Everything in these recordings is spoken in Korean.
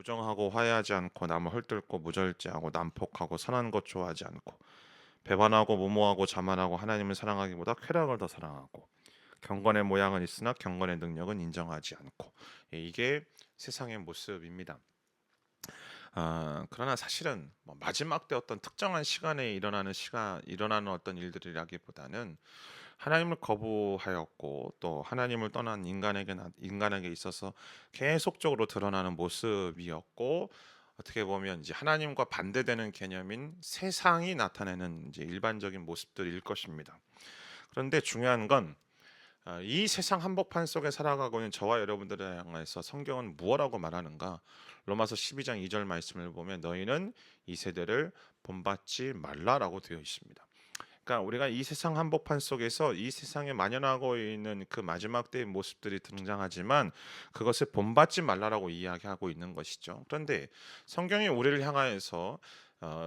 무정하고 화해하지 않고 남을 헐뜯고 무절제하고 난폭하고 선한 것 좋아하지 않고 배반하고 무모하고 자만하고 하나님을 사랑하기보다 쾌락을 더 사랑하고 경건의 모양은 있으나 경건의 능력은 인정하지 않고. 이게 세상의 모습입니다. 그러나 사실은 뭐 마지막 때 어떤 특정한 시간에 일어나는 어떤 일들이라기보다는 하나님을 거부하였고 또 하나님을 떠난 인간에게 있어서 계속적으로 드러나는 모습이었고, 어떻게 보면 이제 하나님과 반대되는 개념인 세상이 나타내는 이제 일반적인 모습들일 것입니다. 그런데 중요한 건 이 세상 한복판 속에 살아가고 있는 저와 여러분들을 향해서 성경은 무엇라고 말하는가? 로마서 12장 2절 말씀을 보면 너희는 이 세대를 본받지 말라라고 되어 있습니다. 그러니까 우리가 이 세상 한복판 속에서 이 세상에 만연하고 있는 그 마지막 때의 모습들이 등장하지만 그것을 본받지 말라라고 이야기하고 있는 것이죠. 그런데 성경이 우리를 향하여서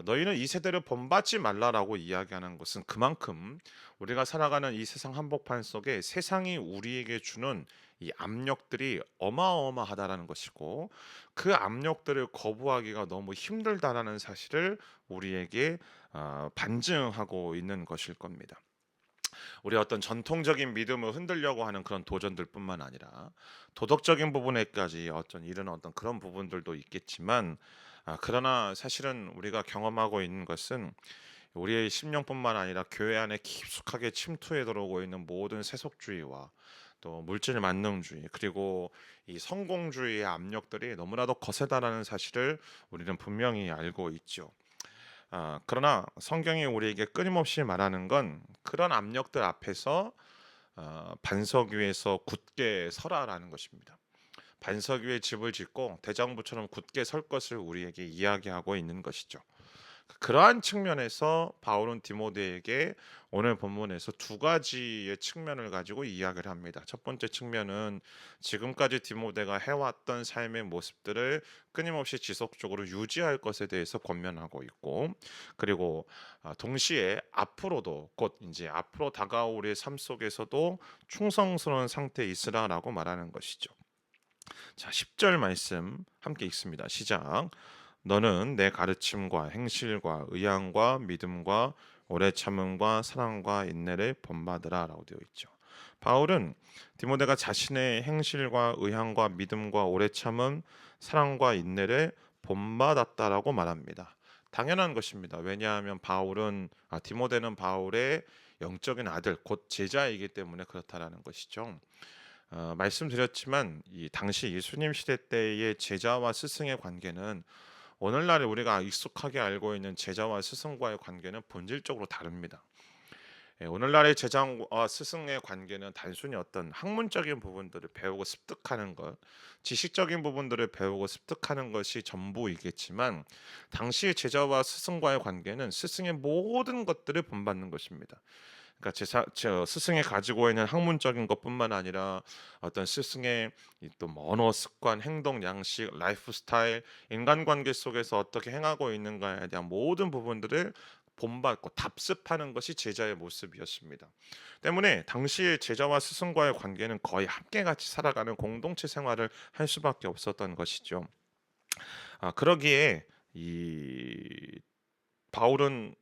너희는 이 세대를 본받지 말라라고 이야기하는 것은 그만큼 우리가 살아가는 이 세상 한복판 속에 세상이 우리에게 주는 이 압력들이 어마어마하다라는 것이고, 그 압력들을 거부하기가 너무 힘들다라는 사실을 우리에게 반증하고 있는 것일 겁니다. 우리 어떤 전통적인 믿음을 흔들려고 하는 그런 도전들뿐만 아니라 도덕적인 부분에까지 이르는 어떤 그런 부분들도 있겠지만, 그러나 사실은 우리가 경험하고 있는 것은 우리의 심령뿐만 아니라 교회 안에 깊숙하게 침투해 들어오고 있는 모든 세속주의와 또 물질 만능주의, 그리고 이 성공주의의 압력들이 너무나도 거세다라는 사실을 우리는 분명히 알고 있죠. 그러나 성경이 우리에게 끊임없이 말하는 건 그런 압력들 앞에서 반석 위에서 굳게 서라라는 것입니다. 반석 위에 집을 짓고 대장부처럼 굳게 설 것을 우리에게 이야기하고 있는 것이죠. 그러한 측면에서 바울은 디모데에게 오늘 본문에서 두 가지의 측면을 가지고 이야기를 합니다. 첫 번째 측면은 지금까지 디모데가 해왔던 삶의 모습들을 끊임없이 지속적으로 유지할 것에 대해서 권면하고 있고, 그리고 동시에 앞으로도 곧 이제 앞으로 다가올 우리의 삶 속에서도 충성스러운 상태에 있으라라고 말하는 것이죠. 자, 10절 말씀 함께 읽습니다. 시작. 너는 내 가르침과 행실과 의향과 믿음과 오래 참음과 사랑과 인내를 본받으라라고 되어 있죠. 바울은 디모데가 자신의 행실과 의향과 믿음과 오래 참음, 사랑과 인내를 본받았다라고 말합니다. 당연한 것입니다. 왜냐하면 디모데는 바울의 영적인 아들, 곧 제자이기 때문에 그렇다라는 것이죠. 말씀드렸지만 이 당시 예수님 시대 때의 제자와 스승의 관계는 오늘날에 우리가 익숙하게 알고 있는 제자와 스승과의 관계는 본질적으로 다릅니다. 오늘날의 제자와 스승의 관계는 단순히 어떤 학문적인 부분들을 배우고 습득하는 것, 지식적인 부분들을 배우고 습득하는 것이 전부이겠지만, 당시의 제자와 스승과의 관계는 스승의 모든 것들을 본받는 것입니다. 그러니까 스승이 가지고 있는 학문적인 것뿐만 아니라 어떤 스승의 이또 언어, 습관, 행동, 양식, 라이프 스타일, 인간관계 속에서 어떻게 행하고 있는가에 대한 모든 부분들을 본받고 답습하는 것이 제자의 모습이었습니다. 때문에 당시의 제자와 스승과의 관계는 거의 함께 같이 살아가는 공동체 생활을 할 수밖에 없었던 것이죠. 그러기에 이 바울은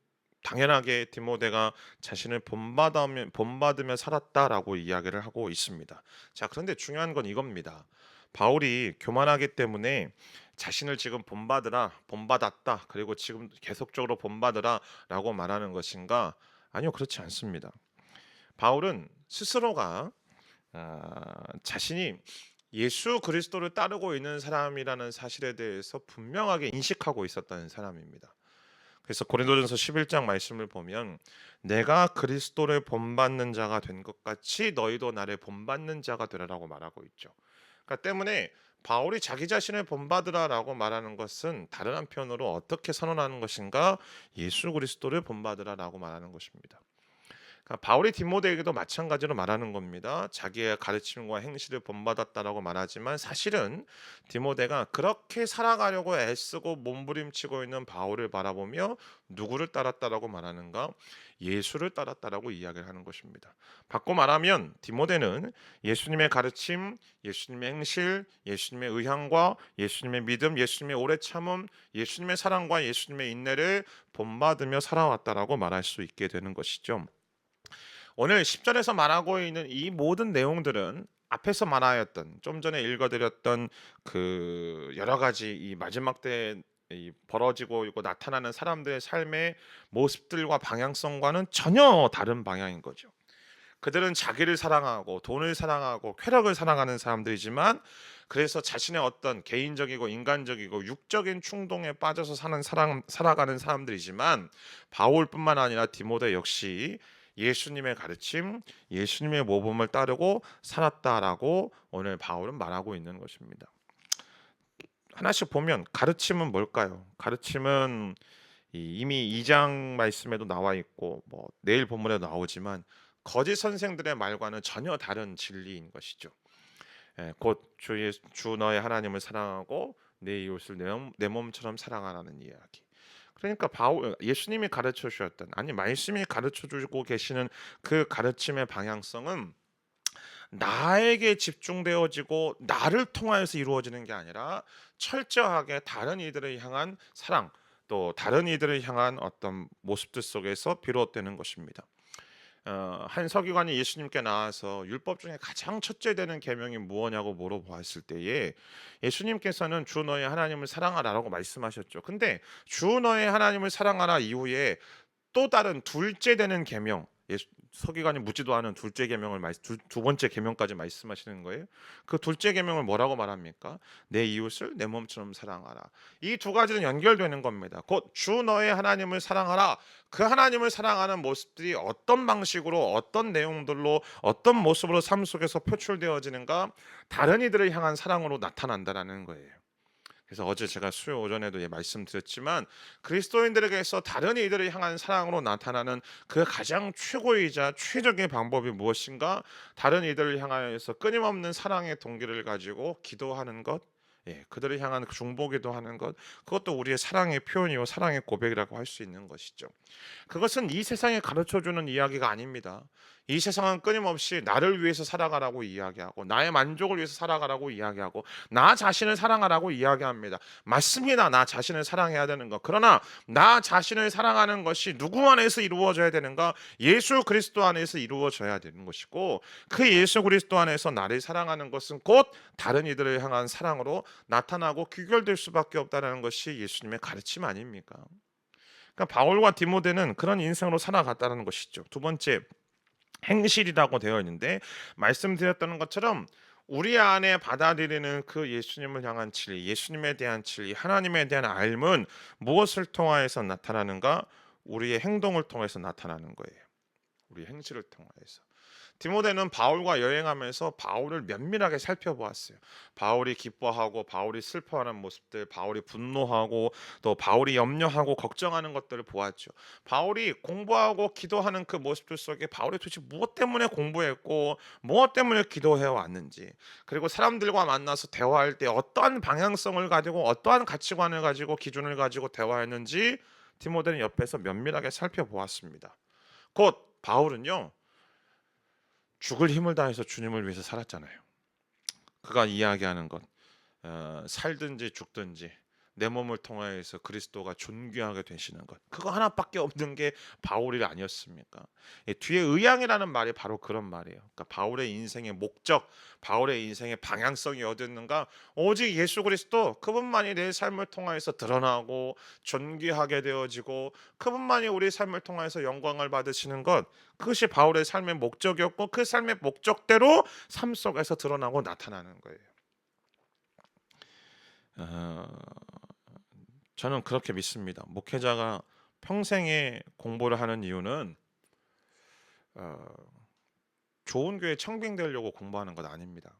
당연하게 디모데가 자신을 본받으며 살았다라고 이야기를 하고 있습니다. 자, 그런데 중요한 건 이겁니다. 바울이 교만하기 때문에 자신을 지금 본받았다, 그리고 지금 계속적으로 본받으라라고 말하는 것인가? 아니요, 그렇지 않습니다. 바울은 스스로가 자신이 예수 그리스도를 따르고 있는 사람이라는 사실에 대해서 분명하게 인식하고 있었던 사람입니다. 그래서 고린도전서 11장 말씀을 보면 내가 그리스도를 본받는 자가 된 것 같이 너희도 나를 본받는 자가 되라라고 말하고 있죠. 그러니까 때문에 바울이 자기 자신을 본받으라라고 말하는 것은 다른 한편으로 어떻게 선언하는 것인가? 예수 그리스도를 본받으라라고 말하는 것입니다. 그러니까 바울이 디모데에게도 마찬가지로 말하는 겁니다. 자기의 가르침과 행실을 본받았다라고 말하지만 사실은 디모데가 그렇게 살아가려고 애쓰고 몸부림치고 있는 바울을 바라보며 누구를 따랐다라고 말하는가? 예수를 따랐다라고 이야기를 하는 것입니다. 바꿔 말하면 디모데는 예수님의 가르침, 예수님의 행실, 예수님의 의향과 예수님의 믿음, 예수님의 오래 참음, 예수님의 사랑과 예수님의 인내를 본받으며 살아왔다라고 말할 수 있게 되는 것이죠. 오늘 10절에서 말하고 있는 이 모든 내용들은 앞에서 말하였던 좀 전에 읽어드렸던 그 여러 가지 이 마지막 때 이 벌어지고 있고 나타나는 사람들의 삶의 모습들과 방향성과는 전혀 다른 방향인 거죠. 그들은 자기를 사랑하고 돈을 사랑하고 쾌락을 사랑하는 사람들이지만 그래서 자신의 어떤 개인적이고 인간적이고 육적인 충동에 빠져서 살아가는 사람들이지만 바울뿐만 아니라 디모데 역시 예수님의 가르침, 예수님의 모범을 따르고 살았다라고 오늘 바울은 말하고 있는 것입니다. 하나씩 보면 가르침은 뭘까요? 가르침은 이미 2장 말씀에도 나와 있고 뭐 내일 본문에도 나오지만 거짓 선생들의 말과는 전혀 다른 진리인 것이죠. 주 너의 하나님을 사랑하고 내 이웃을 내 몸처럼 사랑하라는 이야기. 그러니까 바울 예수님이 가르쳐 주셨던 아니 말씀이 가르쳐 주고 계시는 그 가르침의 방향성은 나에게 집중되어지고 나를 통하여서 이루어지는 게 아니라 철저하게 다른 이들을 향한 사랑 또 다른 이들을 향한 어떤 모습들 속에서 비롯되는 것입니다. 한 서기관이 예수님께 나와서 율법 중에 가장 첫째 되는 계명이 무엇냐고 물어보았을 때에 예수님께서는 주 너의 하나님을 사랑하라라고 말씀하셨죠. 근데 주 너의 하나님을 사랑하라 이후에 또 다른 둘째 되는 계명 서기관이 묻지도 않은 둘째 계명을 두 번째 계명까지 말씀하시는 거예요. 그 둘째 계명을 뭐라고 말합니까? 내 이웃을 내 몸처럼 사랑하라. 이 두 가지는 연결되는 겁니다. 곧 주 너의 하나님을 사랑하라. 그 하나님을 사랑하는 모습들이 어떤 방식으로 어떤 내용들로 어떤 모습으로 삶 속에서 표출되어지는가 다른 이들을 향한 사랑으로 나타난다라는 거예요. 그래서 어제 제가 수요 오전에도 말씀드렸지만 그리스도인들에게서 다른 이들을 향한 사랑으로 나타나는 그 가장 최고이자 최적의 방법이 무엇인가? 다른 이들을 향하여서 끊임없는 사랑의 동기를 가지고 기도하는 것, 그들을 향한 중보기도 하는 것, 그것도 우리의 사랑의 표현이요 사랑의 고백이라고 할 수 있는 것이죠. 그것은 이 세상에 가르쳐주는 이야기가 아닙니다. 이 세상은 끊임없이 나를 위해서 살아가라고 이야기하고 나의 만족을 위해서 살아가라고 이야기하고 나 자신을 사랑하라고 이야기합니다. 맞습니다. 나 자신을 사랑해야 되는 것. 그러나 나 자신을 사랑하는 것이 누구 안에서 이루어져야 되는가? 예수 그리스도 안에서 이루어져야 되는 것이고 그 예수 그리스도 안에서 나를 사랑하는 것은 곧 다른 이들을 향한 사랑으로 나타나고 귀결될 수밖에 없다는 것이 예수님의 가르침 아닙니까? 그러니까 바울과 디모데는 그런 인생으로 살아갔다는 것이죠. 두 번째 행실이라고 되어 있는데 말씀드렸던 것처럼 우리 안에 받아들이는 그 예수님을 향한 진리, 예수님에 대한 진리, 하나님에 대한 알문 무엇을 통하여서 나타나는가? 우리의 행동을 통해서 나타나는 거예요. 우리 행실을 통하여서. 디모데는 바울과 여행하면서 바울을 면밀하게 살펴보았어요. 바울이 기뻐하고 바울이 슬퍼하는 모습들, 바울이 분노하고 또 바울이 염려하고 걱정하는 것들을 보았죠. 바울이 공부하고 기도하는 그 모습들 속에 바울이 도대체 무엇 때문에 공부했고 무엇 때문에 기도해 왔는지, 그리고 사람들과 만나서 대화할 때 어떠한 방향성을 가지고 어떠한 가치관을 가지고 기준을 가지고 대화했는지 디모데는 옆에서 면밀하게 살펴보았습니다. 곧 바울은요. 죽을 힘을 다해서 주님을 위해서 살았잖아요. 그가 이야기하는 것, 살든지 죽든지 내 몸을 통하여서 그리스도가 존귀하게 되시는 것, 그거 하나밖에 없는 게 바울이 아니었습니까? 뒤에 의향이라는 말이 바로 그런 말이에요. 그러니까 바울의 인생의 목적, 바울의 인생의 방향성이 어디 있는가? 오직 예수 그리스도 그분만이 내 삶을 통하여서 드러나고 존귀하게 되어지고 그분만이 우리 삶을 통하여서 영광을 받으시는 것, 그것이 바울의 삶의 목적이었고 그 삶의 목적대로 삶 속에서 드러나고 나타나는 거예요. 어, 저는 그렇게 믿습니다. 목회자가 평생에 공부를 하는 이유는 어, 좋은 교회 청빙되려고 공부하는 것 아닙니다.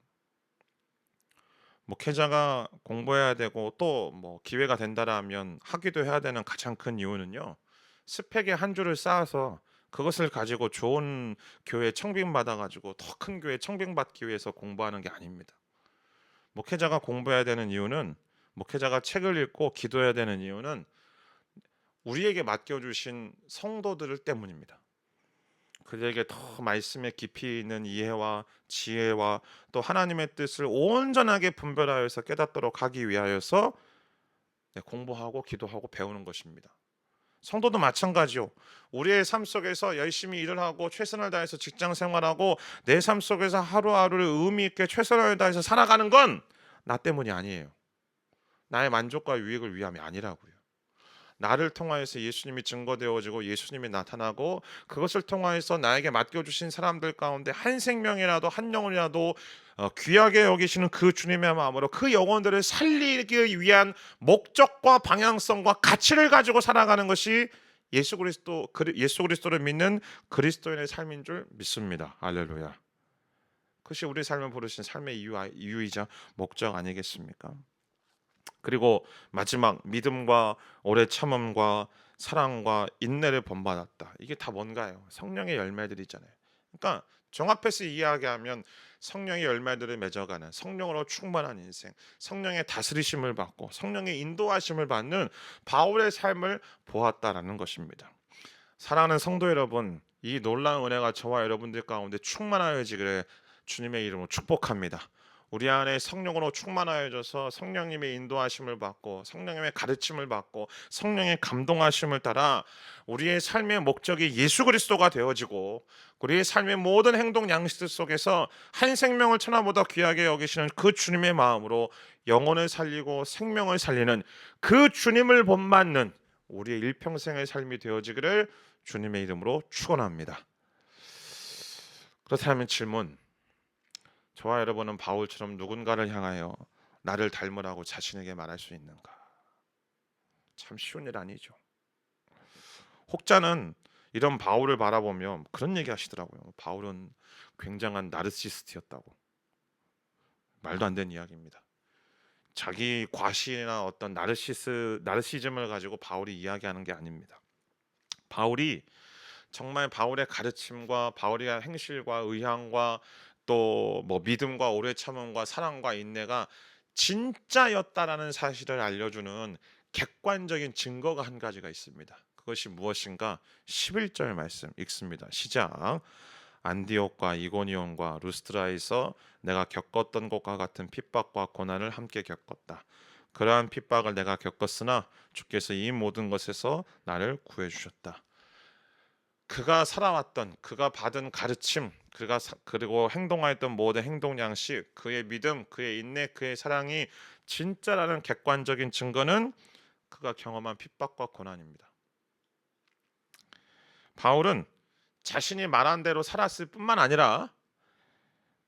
목회자가 공부해야 되고 또 뭐 기회가 된다라면 하기도 해야 되는 가장 큰 이유는요. 스펙의 한 줄을 쌓아서 그것을 가지고 좋은 교회 청빙 받아 가지고 더 큰 교회 청빙 받기 위해서 공부하는 게 아닙니다. 목회자가 공부해야 되는 이유는, 목회자가 책을 읽고 기도해야 되는 이유는 우리에게 맡겨 주신 성도들을 때문입니다. 그들에게 더 말씀의 깊이 있는 이해와 지혜와 또 하나님의 뜻을 온전하게 분별하여서 깨닫도록 하기 위하여서 공부하고 기도하고 배우는 것입니다. 성도도 마찬가지요. 우리의 삶 속에서 열심히 일을 하고 최선을 다해서 직장 생활하고 내 삶 속에서 하루하루를 의미 있게 최선을 다해서 살아가는 건 나 때문이 아니에요. 나의 만족과 유익을 위함이 아니라고요. 나를 통하여서 예수님이 증거되어지고 예수님이 나타나고 그것을 통하여서 나에게 맡겨주신 사람들 가운데 한 생명이라도 한 영혼이라도 귀하게 여기시는 그 주님의 마음으로 그 영혼들을 살리기 위한 목적과 방향성과 가치를 가지고 살아가는 것이 예수 그리스도를 믿는 그리스도인의 삶인 줄 믿습니다. 할렐루야. 그것이 우리 삶을 부르신 삶의 이유이자 목적 아니겠습니까? 그리고 마지막, 믿음과 오래 참음과 사랑과 인내를 본받았다. 이게 다 뭔가요? 성령의 열매들이잖아요. 그러니까 종합해서 이야기하면 성령의 열매들을 맺어가는, 성령으로 충만한 인생, 성령의 다스리심을 받고 성령의 인도하심을 받는 바울의 삶을 보았다라는 것입니다. 사랑하는 성도 여러분, 이 놀라운 은혜가 저와 여러분들 가운데 충만하여지기를 주님의 이름으로 축복합니다. 우리 안에 성령으로 충만하여져서 성령님의 인도하심을 받고 성령님의 가르침을 받고 성령의 감동하심을 따라 우리의 삶의 목적이 예수 그리스도가 되어지고 우리의 삶의 모든 행동 양식들 속에서 한 생명을 천하보다 귀하게 여기시는 그 주님의 마음으로 영혼을 살리고 생명을 살리는 그 주님을 본받는 우리의 일평생의 삶이 되어지기를 주님의 이름으로 축원합니다. 그렇다면 질문, 저와 여러분은 바울처럼 누군가를 향하여 나를 닮으라고 자신에게 말할 수 있는가? 참 쉬운 일 아니죠. 혹자는 이런 바울을 바라보며 그런 얘기 하시더라고요. 바울은 굉장한 나르시스트였다고. 말도 안 되는 이야기입니다. 자기 과시나 어떤 나르시즘을 가지고 바울이 이야기하는 게 아닙니다. 바울이 정말 바울의 가르침과 바울의 행실과 의향과 또 뭐 믿음과 오래 참음과 사랑과 인내가 진짜였다라는 사실을 알려주는 객관적인 증거가 한 가지가 있습니다. 그것이 무엇인가? 11절 말씀 읽습니다. 시작. 안디옥과 이고니온과 루스트라에서 내가 겪었던 것과 같은 핍박과 고난을 함께 겪었다. 그러한 핍박을 내가 겪었으나 주께서 이 모든 것에서 나를 구해 주셨다. 그가 살아왔던, 그가 받은 가르침, 그리고 행동하였던 모든 행동 양식, 그의 믿음, 그의 인내, 그의 사랑이 진짜라는 객관적인 증거는 그가 경험한 핍박과 고난입니다. 바울은 자신이 말한 대로 살았을 뿐만 아니라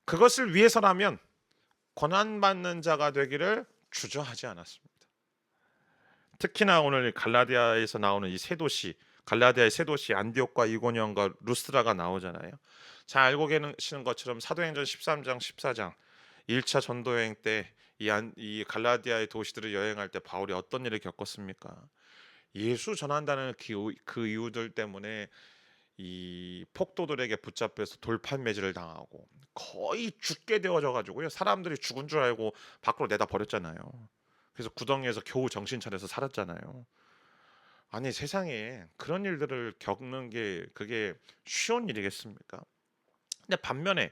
그것을 위해서라면 고난받는 자가 되기를 주저하지 않았습니다. 특히나 오늘 갈라디아에서 나오는 이 세 도시, 갈라디아의 세 도시 안디옥과 이고니온과 루스트라가 나오잖아요. 잘 알고 계시는 것처럼 사도행전 13장 14장 1차 전도 여행 때 이 갈라디아의 도시들을 여행할 때 바울이 어떤 일을 겪었습니까? 예수 전한다는 그 이유들 때문에 이 폭도들에게 붙잡혀서 돌판매질을 당하고 거의 죽게 되어져 가지고요. 사람들이 죽은 줄 알고 밖으로 내다 버렸잖아요. 그래서 구덩이에서 겨우 정신 차려서 살았잖아요. 아니 세상에 그런 일들을 겪는 게 그게 쉬운 일이겠습니까? 근데 반면에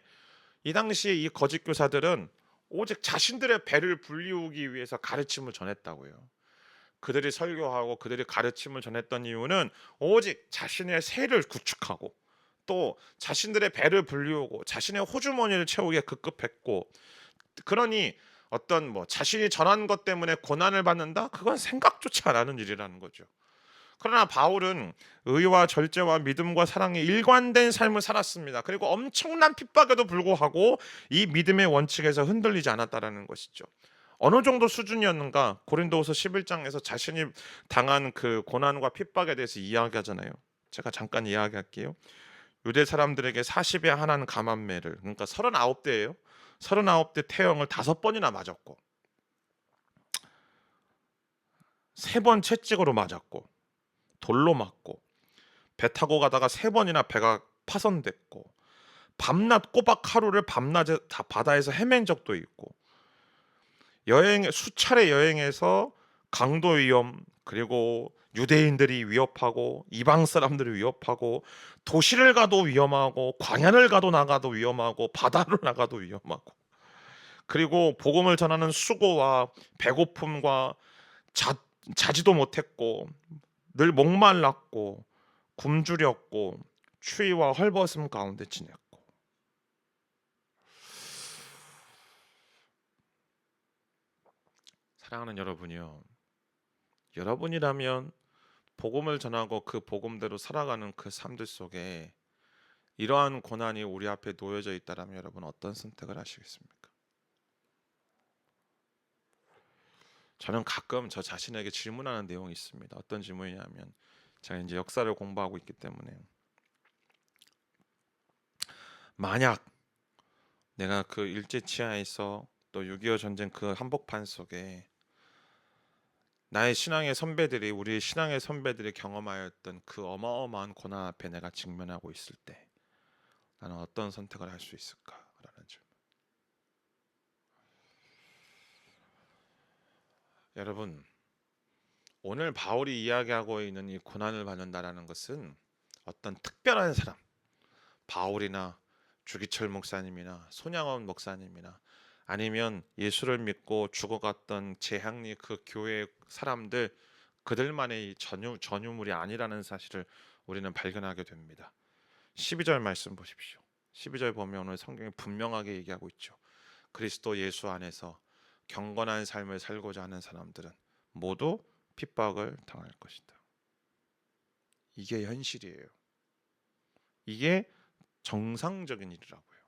이 당시에 이 거짓 교사들은 오직 자신들의 배를 불리우기 위해서 가르침을 전했다고요. 그들이 설교하고 그들이 가르침을 전했던 이유는 오직 자신의 세를 구축하고 또 자신들의 배를 불리우고 자신의 호주머니를 채우기에 급급했고, 그러니 어떤 뭐 자신이 전한 것 때문에 고난을 받는다? 그건 생각조차 안 하는 일이라는 거죠. 그러나 바울은 의와 절제와 믿음과 사랑에 일관된 삶을 살았습니다. 그리고 엄청난 핍박에도 불구하고 이 믿음의 원칙에서 흔들리지 않았다라는 것이죠. 어느 정도 수준이었는가? 고린도후서 11장에서 자신이 당한 그 고난과 핍박에 대해서 이야기하잖아요. 제가 잠깐 이야기할게요. 유대 사람들에게 40에 하나는 감암매를, 그러니까 39대예요. 39대 태형을 5번이나 맞았고 3번 채찍으로 맞았고 돌로 맞고 배 타고 가다가 3번이나 배가 파손됐고, 밤낮 꼬박 하루를 밤낮에 다 바다에서 헤맨 적도 있고, 수차례 여행해서 강도 위험, 그리고 유대인들이 위협하고 이방 사람들이 위협하고, 도시를 가도 위험하고 광야를 나가도 위험하고 바다로 나가도 위험하고, 그리고 복음을 전하는 수고와 배고픔과 자, 자지도 못했고, 늘 목말랐고 굶주렸고 추위와 헐벗음 가운데 지냈고. 사랑하는 여러분이요, 여러분이라면 복음을 전하고 그 복음대로 살아가는 그 삶들 속에 이러한 고난이 우리 앞에 놓여져 있다면 여러분 어떤 선택을 하시겠습니까? 저는 가끔 저 자신에게 질문하는 내용이 있습니다. 어떤 질문이냐면, 제가 이제 역사를 공부하고 있기 때문에, 만약 내가 그 일제치하에서 또 6.25 전쟁 그 한복판 속에 우리 신앙의 선배들이 경험하였던 그 어마어마한 고난 앞에 내가 직면하고 있을 때 나는 어떤 선택을 할 수 있을까라는 질문. 여러분, 오늘 바울이 이야기하고 있는 이 고난을 받는다라는 것은 어떤 특별한 사람, 바울이나 주기철 목사님이나 손양원 목사님이나 아니면 예수를 믿고 죽어갔던 재학리 그 교회 사람들, 그들만의 전유물이 아니라는 사실을 우리는 발견하게 됩니다. 12절 말씀 보십시오. 12절 보면 오늘 성경이 분명하게 얘기하고 있죠. 그리스도 예수 안에서 경건한 삶을 살고자 하는 사람들은 모두 핍박을 당할 것이다. 이게 현실이에요. 이게 정상적인 일이라고요.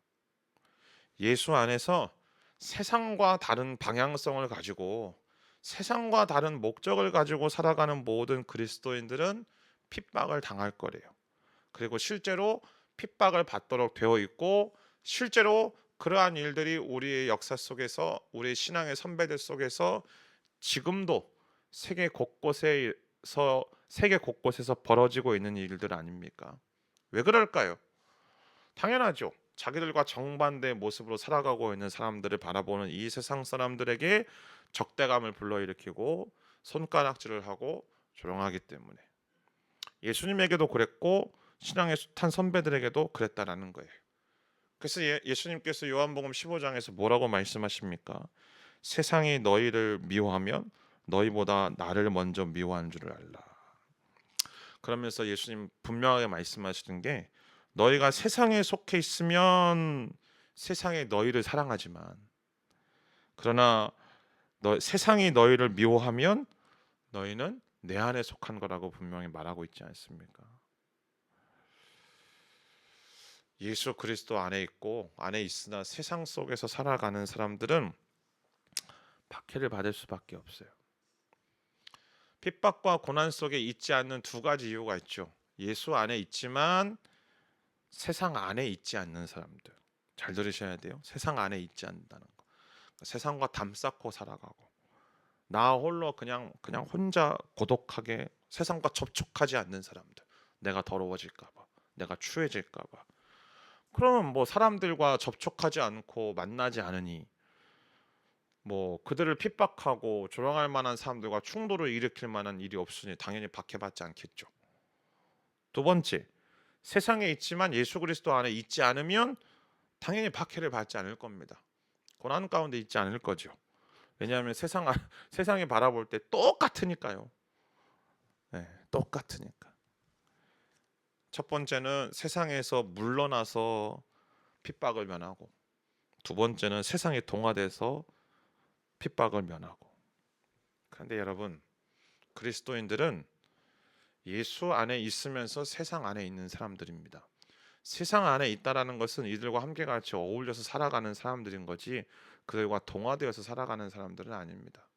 예수 안에서 세상과 다른 방향성을 가지고 세상과 다른 목적을 가지고 살아가는 모든 그리스도인들은 핍박을 당할 거래요. 그리고 실제로 핍박을 받도록 되어 있고, 실제로 그러한 일들이 우리의 역사 속에서, 우리 신앙의 선배들 속에서 지금도 세계 곳곳에서 벌어지고 있는 일들 아닙니까? 왜 그럴까요? 당연하죠. 자기들과 정반대의 모습으로 살아가고 있는 사람들을 바라보는 이 세상 사람들에게 적대감을 불러일으키고 손가락질을 하고 조롱하기 때문에. 예수님에게도 그랬고 신앙의 숱한 선배들에게도 그랬다라는 거예요. 그래서 예수님께서 요한복음 15장에서 뭐라고 말씀하십니까? 세상이 너희를 미워하면 너희보다 나를 먼저 미워한 줄을 알라. 그러면서 예수님 분명하게 말씀하시는 게, 너희가 세상에 속해 있으면 세상이 너희를 사랑하지만, 그러나 세상이 너희를 미워하면 너희는 내 안에 속한 거라고 분명히 말하고 있지 않습니까? 예수 그리스도 안에 있으나 세상 속에서 살아가는 사람들은 박해를 받을 수밖에 없어요. 핍박과 고난 속에 있지 않는 두 가지 이유가 있죠. 예수 안에 있지만 세상 안에 있지 않는 사람들. 잘 들으셔야 돼요. 세상 안에 있지 않는다는 거. 세상과 담쌓고 살아가고, 나 홀로 그냥 혼자 고독하게 세상과 접촉하지 않는 사람들. 내가 더러워질까 봐, 내가 추해질까 봐. 그러면 뭐 사람들과 접촉하지 않고 만나지 않으니 뭐 그들을 핍박하고 조롱할 만한 사람들과 충돌을 일으킬 만한 일이 없으니 당연히 박해받지 않겠죠. 두 번째, 세상에 있지만 예수 그리스도 안에 있지 않으면 당연히 박해를 받지 않을 겁니다. 고난 가운데 있지 않을 거죠. 왜냐하면 세상이 바라볼 때 똑같으니까요. 네, 똑같으니까. 첫 번째는 세상에서 물러나서 핍박을 면하고, 두 번째는 세상에 동화돼서 핍박을 면하고. 그런데 여러분, 그리스도인들은 예수 안에 있으면서 세상 안에 있는 사람들입니다. 세상 안에 있다라는 것은 이들과 함께 같이 어울려서 살아가는 사람들인 거지, 그들과 동화되어서 살아가는 사람들은 아닙니다.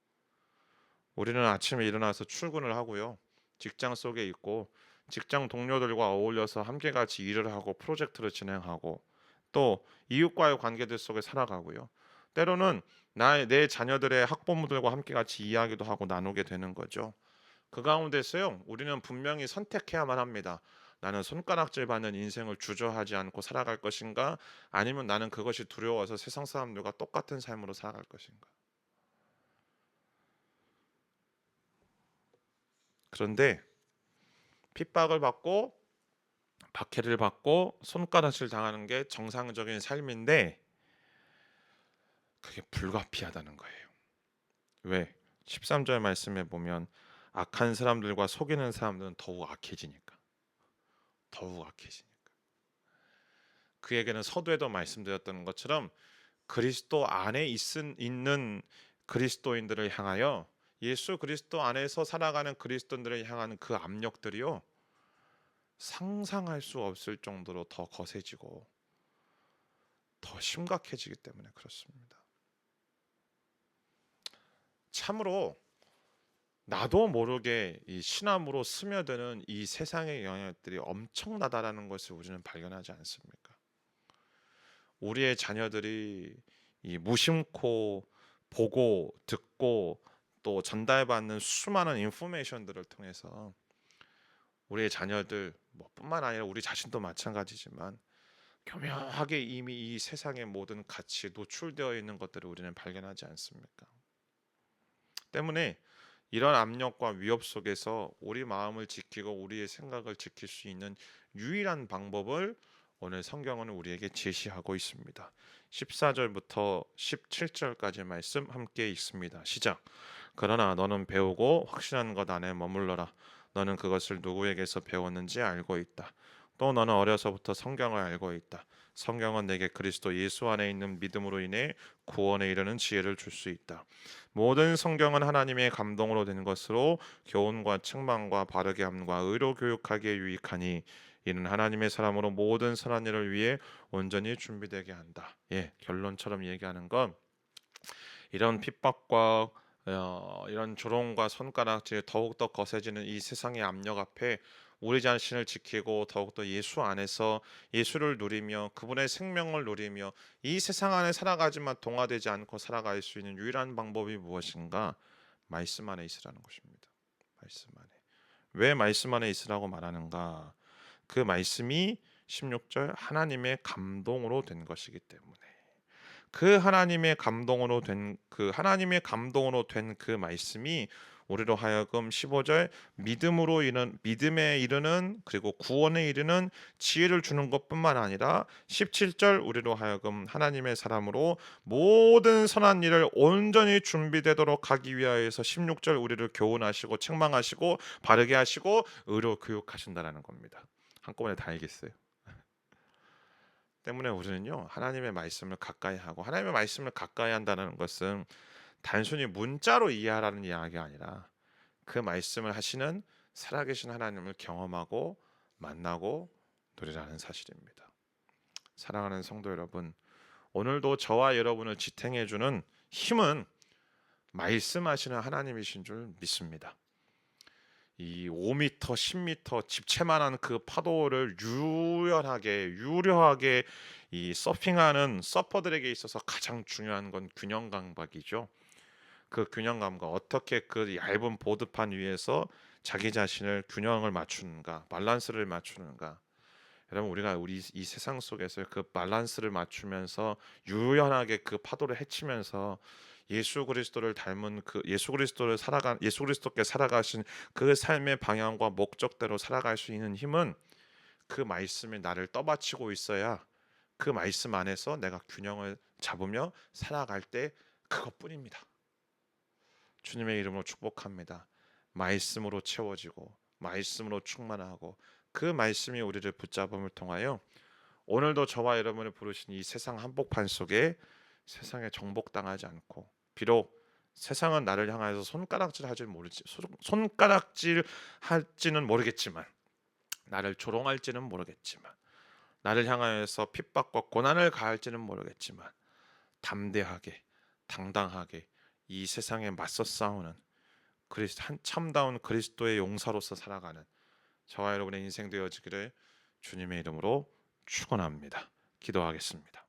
우리는 아침에 일어나서 출근을 하고요, 직장 속에 있고 직장 동료들과 어울려서 함께 같이 일을 하고 프로젝트를 진행하고, 또 이웃과의 관계들 속에 살아가고요, 때로는 내 자녀들의 학부모들과 함께 같이 이야기도 하고 나누게 되는 거죠. 그 가운데서요, 우리는 분명히 선택해야만 합니다. 나는 손가락질 받는 인생을 주저하지 않고 살아갈 것인가? 아니면 나는 그것이 두려워서 세상 사람들과 똑같은 삶으로 살아갈 것인가? 그런데 핍박을 받고 박해를 받고 손가락질 당하는 게 정상적인 삶인데 그게 불가피하다는 거예요. 왜? 13절 말씀에 보면 악한 사람들과 속이는 사람들은 더욱 악해지니까. 더욱 악해지니까. 그에게는 서두에도 말씀드렸던 것처럼 그리스도 안에 있는 그리스도인들을 향하여 예수 그리스도 안에서 살아가는 그리스도인들을 향하는 그 압력들이요. 상상할 수 없을 정도로 더 거세지고 더 심각해지기 때문에 그렇습니다. 참으로 나도 모르게 이 신암으로 스며드는 이 세상의 영향들이 엄청나다라는 것을 우리는 발견하지 않습니까? 우리의 자녀들이 이 무심코 보고 듣고 또 전달받는 수많은 인포메이션들을 통해서 우리의 자녀들 뿐만 아니라 우리 자신도 마찬가지지만 교묘하게 이미 이 세상의 모든 가치에 노출되어 있는 것들을 우리는 발견하지 않습니까? 때문에 이런 압력과 위협 속에서 우리 마음을 지키고 우리의 생각을 지킬 수 있는 유일한 방법을 오늘 성경은 우리에게 제시하고 있습니다. 14절부터 17절까지 말씀 함께 읽습니다. 시작. 그러나 너는 배우고 확신한 것 안에 머물러라. 너는 그것을 누구에게서 배웠는지 알고 있다. 또 너는 어려서부터 성경을 알고 있다. 성경은 내게 그리스도 예수 안에 있는 믿음으로 인해 구원에 이르는 지혜를 줄 수 있다. 모든 성경은 하나님의 감동으로 된 것으로 교훈과 책망과 바르게 함과 의로 교육하기에 유익하니 이는 하나님의 사람으로 모든 선한 일을 위해 온전히 준비되게 한다. 결론처럼 얘기하는 건 이런 핍박과 이런 조롱과 손가락질 더욱더 거세지는 이 세상의 압력 앞에 우리 자신을 지키고 더욱더 예수 안에서 예수를 누리며 그분의 생명을 누리며 이 세상 안에 살아가지만 동화되지 않고 살아갈 수 있는 유일한 방법이 무엇인가? 말씀 안에 있으라는 것입니다. 말씀 안에. 왜 말씀 안에 있으라고 말하는가? 그 말씀이 16절 하나님의 감동으로 된 것이기 때문에 하나님의 감동으로 된 그 말씀이 우리로 하여금 15절 믿음에 이르는 그리고 구원에 이르는 지혜를 주는 것뿐만 아니라 17절 우리로 하여금 하나님의 사람으로 모든 선한 일을 온전히 준비되도록 하기 위하여서 16절 우리를 교훈하시고 책망하시고 바르게 하시고 의로 교육하신다라는 겁니다. 한꺼번에 다 알겠어요. 때문에 우리는요 하나님의 말씀을 가까이 하고 하나님의 말씀을 가까이 한다는 것은 단순히 문자로 이해하라는 이야기가 아니라 그 말씀을 하시는 살아계신 하나님을 경험하고 만나고 누리라는 사실입니다. 사랑하는 성도 여러분, 오늘도 저와 여러분을 지탱해주는 힘은 말씀하시는 하나님이신 줄 믿습니다. 이 5m, 10m 집채만한 그 파도를 유려하게 이 서핑하는 서퍼들에게 있어서 가장 중요한 건 균형 감각이죠. 그 균형감과 어떻게 그 얇은 보드판 위에서 자기 자신을 균형을 맞추는가, 밸런스를 맞추는가. 여러분 우리가 이 세상 속에서 그 밸런스를 맞추면서 유연하게 그 파도를 헤치면서 예수 그리스도를 닮은 그 예수 그리스도께 살아가신 그 삶의 방향과 목적대로 살아갈 수 있는 힘은 그 말씀이 나를 떠받치고 있어야 그 말씀 안에서 내가 균형을 잡으며 살아갈 때 그것뿐입니다. 주님의 이름으로 축복합니다. 말씀으로 채워지고 말씀으로 충만하고 그 말씀이 우리를 붙잡음을 통하여 오늘도 저와 여러분을 부르신 이 세상 한복판 속에 세상에 정복당하지 않고 비록 세상은 나를 향해서 손가락질 할지는 모르겠지만 나를 조롱할지는 모르겠지만 나를 향하여서 핍박과 고난을 가할지는 모르겠지만 담대하게 당당하게 이 세상에 맞서 싸우는 참다운 그리스도의 용사로서 살아가는 저와 여러분의 인생 되어지기를 주님의 이름으로 축원합니다. 기도하겠습니다.